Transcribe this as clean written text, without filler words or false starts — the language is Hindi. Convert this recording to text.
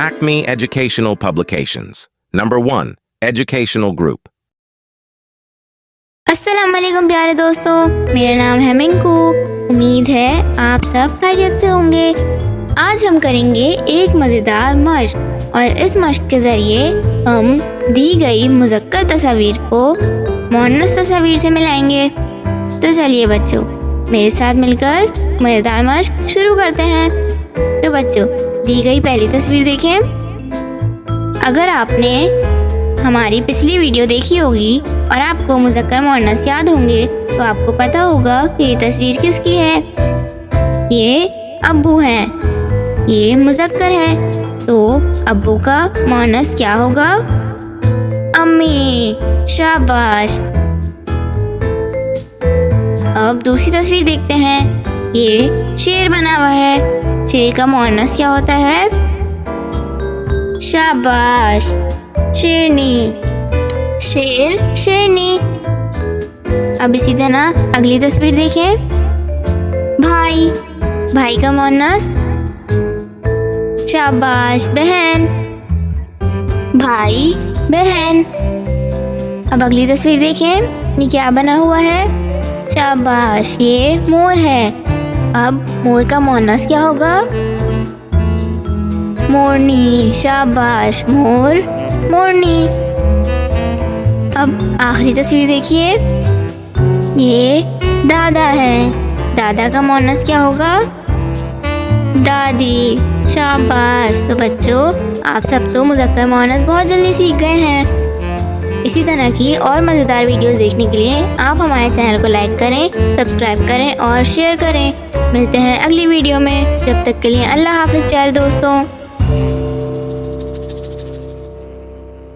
Acme Educational Publications. Number 1. Educational Group. अस्सलाम वालेकुम प्यारे दोस्तों, मेरा नाम है मिंकू। उम्मीद है आप सब खैरियत से होंगे। आज हम करेंगे एक मज़ेदार मश्क और इस मश्क के ज़रिए हम दी गई मुज़क्कर तस्वीर को मुअन्नस तस्वीर से मिलाएंगे। तो चलिए बच्चों, मेरे साथ मिलकर मज़ेदार मश्क शुरू करते हैं। तो बच्चों, दी गई पहली तस्वीर देखें। अगर आपने हमारी पिछली वीडियो देखी होगी और आपको मुज़क्कर मुअन्नस याद होंगे तो आपको पता होगा कि ये तस्वीर किसकी है। ये अब्बू हैं, ये मुज़क्कर है, तो अब्बू का मुअन्नस क्या होगा? अम्मी। शाबाश। अब दूसरी तस्वीर देखते हैं। ये शेर बना हुआ है, शेर का मुअन्नस क्या होता है? शाबाश, शेरनी। शेर, शेरनी। अब इसी तरह अगली तस्वीर देखें। भाई, भाई का मुअन्नस? शाबाश, बहन। भाई, बहन। अब अगली तस्वीर देखें। ये क्या बना हुआ है? शाबाश, ये मोर है। अब मोर का मुअन्नस क्या होगा? मोरनी। शाबाश, मोर, मोरनी। अब आखिरी तस्वीर देखिए। ये दादा है, दादा का मुअन्नस क्या होगा? दादी। शाबाश। तो बच्चों, आप सब तो मुज़क्कर मुअन्नस बहुत जल्दी सीख गए हैं। इसी तरह की और मज़ेदार वीडियोस देखने के लिए आप हमारे चैनल को लाइक करें, सब्सक्राइब करें और शेयर करें। मिलते हैं अगली वीडियो में। जब तक के लिए अल्लाह हाफ़िज़ प्यारे दोस्तों।